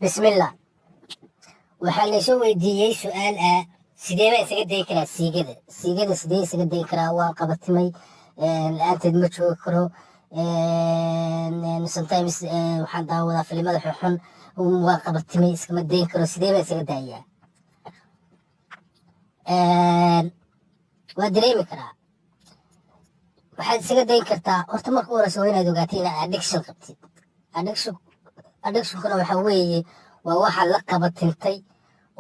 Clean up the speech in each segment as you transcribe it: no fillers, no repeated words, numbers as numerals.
بسم الله. waxaa la soo weydiiyey su'aal sidee baa isaga dayi karaa siigada sidee isaga dayi karaa waa qabatimay la'aanteed ma joogi karo sometimes waxaan daawadaa filimada xunxun waa qabatimay iskama dayin karo sidee baa isaga daayaa waa dareemi karaa waxaad isaga dayin kartaa horta marka u horeysa waa inaad ogaatay inaad addiction qabtid addictionkuna waxaa weeye waa waxaad la qabatintay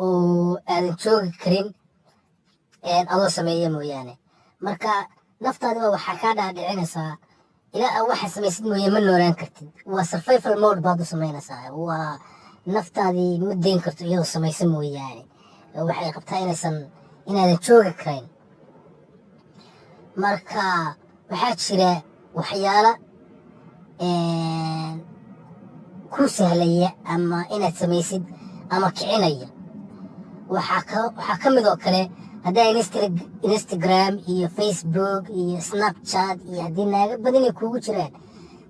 oo aadan joogi karin adoo sameeya mooyaane marka naftaadiba waxaa kaa dhaadhicinaysaa ilaa aa waxa samaysid mooye ma noolaan kartid waa survival mode baad u samaynaysaa waa naftaadii ma dayn karto iyadoo samaysa mooyaane waxay qabtaa inaadan joogi karayn marka waxaa jira waxyaala ku sahlaya ama inaad samaysid ama kicinaya waxaa ka mid oo kale haddaa instagram iyo facebook iyo snapchat iyo haddii naaga badanay kuugu jiraan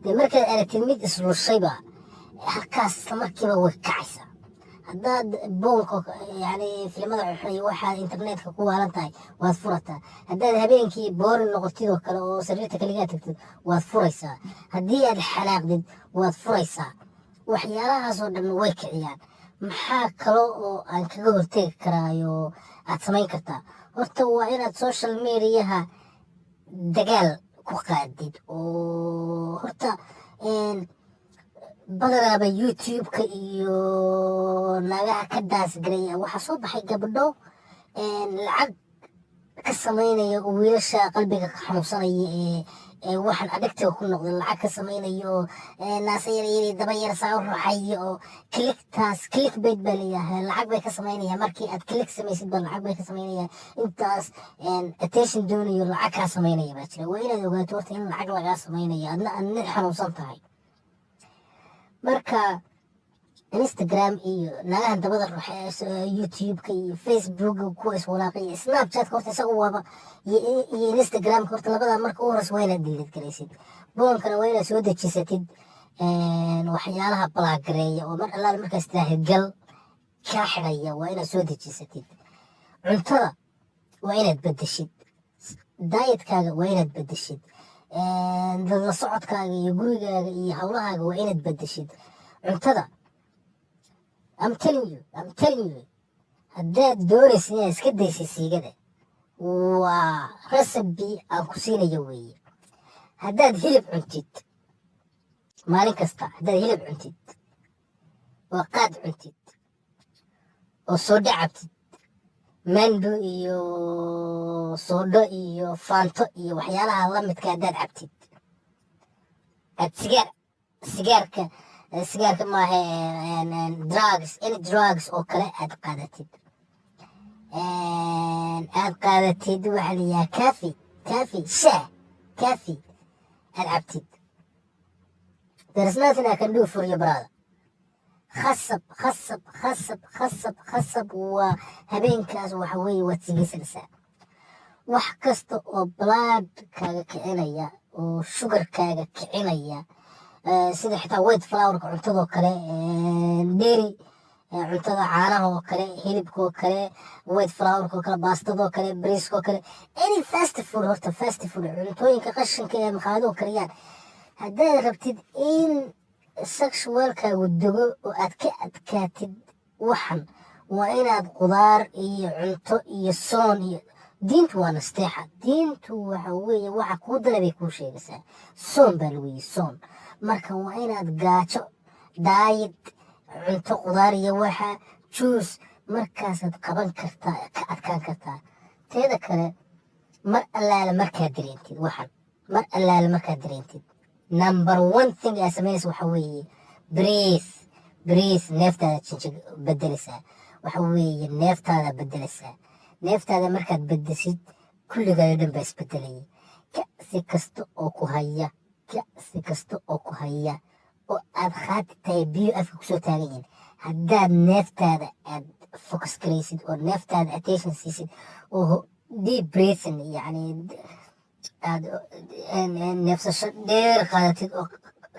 dee markaad aragtid mid islushayba halkaas isla markiiba way kacaysaa haddaad boonka yani filimada xunxun iyo waxaad internetka ku waalan tahay waad furataa haddaad habeenkii boorin noqotid oo kale oo sariirta kaligaa tagtid waad furaysaa haddii aad xanaaqdid waad furaysaa waxyaalahaasoo dhan way kiciyaan maxaa kalo oo aan kaga hortegi karaayo aad samayn kartaa horta waa inaad social mediaha dagaal ku qaadid oo horta badanaaba youtube-ka iyo naagaha ka daasgaraya waxaa soo baxay gabdho lacag ka samaynaya oo wiilasha qalbiga ka xanuunsanaya ee waxaan addictive ku noqda lacag ka samaynayo naasa yaryari daba yar saa u ruxaya oo click bait baa leeyahay lacag bay ka samaynayaan markii aad click samaysid ba lacag bay ka samaynayaan intaas attention doonayo lacag kaa samaynaya baa jira waa inaad ogaato horta in lacag lagaa samaynaya adna aad nin xanuunsan tahay marka instagram iyo naagahan dabada ruuxa youtube-ka iyo facebook kuwa iswalaaqay iyo snapchat horta isaga waaba iyo instagram horta labada marka u horeysa waa inaad diilad garaysid boonkana waa inaad soo dejisatid waxyaalaha balagareeya oo mar allaale markaas tiraahid gal kaa xidhaya waa inaad soo dejisatid cuntada waa inaad bedeshid daayetkaaga waa inaad bedeshid dadla socodkaaga iyo gurigaaga iyo hawlahaaga waa inaad bedeshid cuntada I'm telling you haddaad doonaysa inaad iska daysid siigada waa recipe aan ku siinayo weeye haddaad hilib cuntid maalin kasta haddaad hilib cuntid oo qaad cuntid oo soodho cabtid mando iyo soodho iyo faanto iyo waxyaalaha lamidka haddaad cabtid aad sigaarka maaha any drugs oo kale aad qaadatid waxaa layihaha kaafi shaah kaafi aad cabtid there is nothing I can do for you brother khasab waa habeenkaas waxa weeye waad sigaysanaysaa wax kasta oo blood kaaga kicinaya oo sugarkaaga kicinaya sida xitaa white flowerka cuntadoo kale dheeri cuntada caanaha oo kale hilibka oo kale white flowerka oo kale baastadoo kale bariiska oo kale any fast food horta fast food cuntooyinka qashinka ee maqaayadoo kariyaan haddaad rabtid in sexualkaagu dego oo aad ka adkaatid waxan waa inaad qudaar iyo cunto iyo soon iyo diintu waa nasteexa diintu waxa weeye waxa kuu dana bay kuu sheegaysaa soon baa lagu yihi soon marka waa inaad gaajo daayid cunto qudaar iyo waxa juus markaasaad qaban kartaa ka adkaan kartaa teeda kale mar allaale markaad dareentid number one thing aa samaynaysa waxa weeye breathe neeftaada jinjig bedelaysaa waxa weeye neeftaada bedelaysaa neeftaada markaad bedesid kulligaayo dhan baa isbedelaya si kasta oo ku haya oo aad khaati tahay biyo afka kusoo taagan yihin haddaad neeftaada aad focus garaysid oo neeftaada attention siisid oo deep breathing yani aad neefsasho dheer qaadatid oo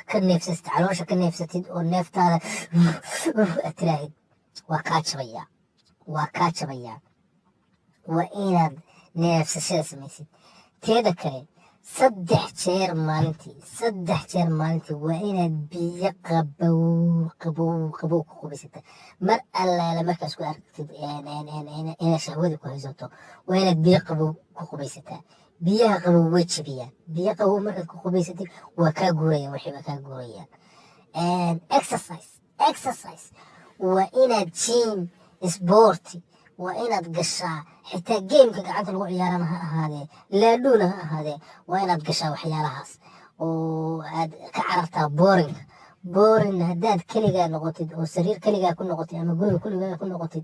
ka neefsatid caloosha ka neefsatid oo neeftaada aad tiraahid waa kaa jabayaa waa inaad neefsashada samaysid. teeda kale 3 jeer maalintii waa inaad biyo qabow ku qubaysata. mar allaala markaas ku aragtid inaad shahwada ku haysato waa inaad biyo qabow ku qubaysataa. biyaha qabow way jabiyaan. biyo qabow markaad ku qubaysatid waa kaa guurayaan, waxayba kaa guurayaan. exercise waa inaad gym sporti waa inaad gashaa. xitaa geemka gacanta lagu ciyaarana ha ahaadee, laadhuuna ha ahaadee, waa inaad gashaa waxyaalahaas oo aad ka carartaa booringa. haddaad keligaa noqotid oo sariir keligaa ku noqotid ama guriga keligaa ku noqotid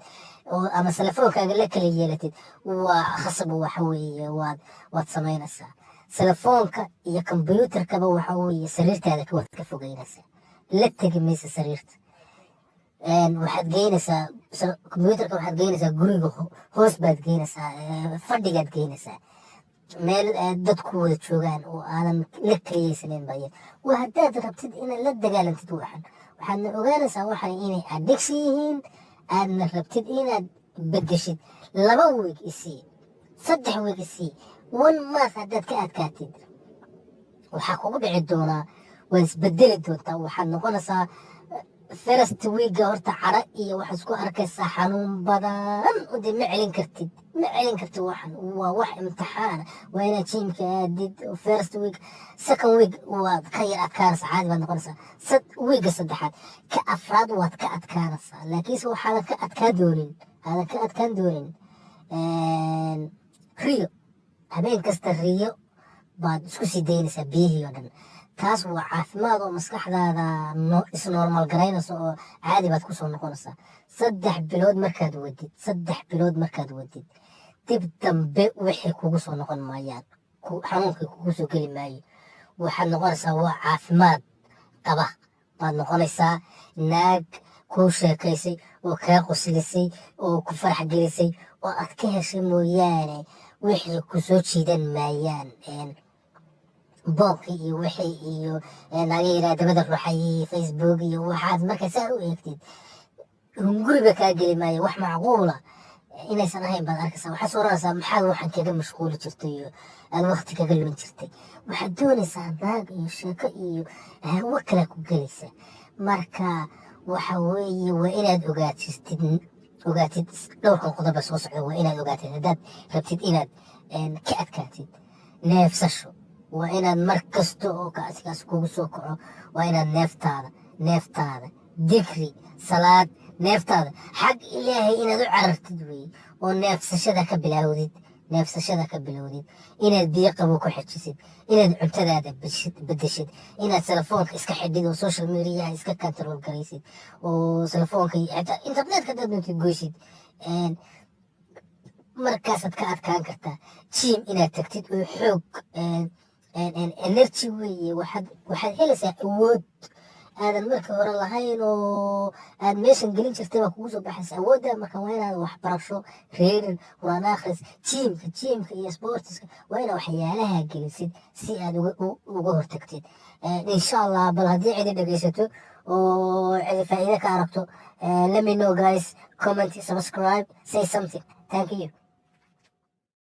oo ama telefoonkaaga la kala yeelatid, waa khasab waxa weeye waad samaynaysaa. telefoonka iyo kombiyuutarkaba waxa weeye sariirtaada waad ka fogeynaysaa, la tegi maysa sariirta. waxaad geynaysaa kombiyuutarka, waxaad geynaysaa guriga hoos baad geynaysaa, fadhigaad geynaysaa meel dadku wada joogaan oo aadan la keliyeysanin baya. waa haddaad rabtid inaad la dagaalantid waxaadna ogaanaysaa waxan inay addiction yihiin, aadna rabtid inaad bedeshid. 2 week isii, 3 week isii, 1 month haddaad ka adkaatid waxaa kugu dhici doonaa, waad isbedeli doontaa. waxaad noqonaysaa first weega horta cara iyo waxaad isku arkaysaa xanuun badan oo dee ma celin kartid waxan waa wax imtixaana. waa inaad jimka aadid first week. second week waad ka yar adkaanaysaa, caadi baad noqonaysaa. weega 3aad ka afraad waad ka adkaanaysaa, laakiinse waxaadan ka adkaan doonin riyo. habeen kasta riyo baad isku sii daynaysaa biyihii oo dhan. taas waa caafimaad oo maskaxdaada isnormal garaynaysa oo caadi baad kusoo noqonaysaa. 3 bilood markaad wadid dib dambe wixii kugu soo noqon maayaan, xanuunkii kugu soo geli maayo. waxaad noqonaysaa waa caafimaad qaba baad noqonaysaa. naag kuu sheekaysay oo kaa qoslisay oo ku farax gelisay oo aad ka heshay mooyaane wixii ku soo jiidan maayaan. boobkii iyo wixii iyo naga yiraa dabada ruuxay facebook iyo waxaad markaa saa u eegtid hunguriba kaa geli maayo. wax macquula inaysan ahayn baad arkaysaa. waxaad soo oranaysaa maxaad waxan kaga mashquuli jirtay iyo aad waqti kaga lumin jirtay. waxaad doonaysaa naag iyo sheeko iyo hawo kale ku gelaysa. marka waxa weeye waa inaad ogaatid dhowrkan qodoba soo socda. waa inaad ogaatid haddaad rabtid inaad ka adkaatid. neefsasho waa inaad mar kasta oo kaasigaas kugu soo kaco waa inaad neeftaada dikri salaad neeftaada xag ilaahay inaad u carartid wey oo neefsashada ka bilowdid. inaad biyo qabow ku xejisid, inaad cuntadaada bedeshid, inaad telefoonka iska xidhid oo social mediaha iska control garaysid oo telefoonka xitaa internetka dad doontid goysid. markaasaad ka adkaan kartaa. jim inaad tagtid oo xoog energy weeye. waxaad helaysaa awood aadan markii hore lahayn oo aad meeshan gelin jirtay baa kugu soo baxaysa awoodda. marka waa inaad waxbarasho, reerin, quraan akhris, jiimka iyo sportiska waa inaad waxyaalaha gelisid si aad uga hortagtid. insha allah bal haddii cidi dhegaysato oo cidi faa'iido ka aragto, let me know guys, comment, subscribe, say something. Thank you.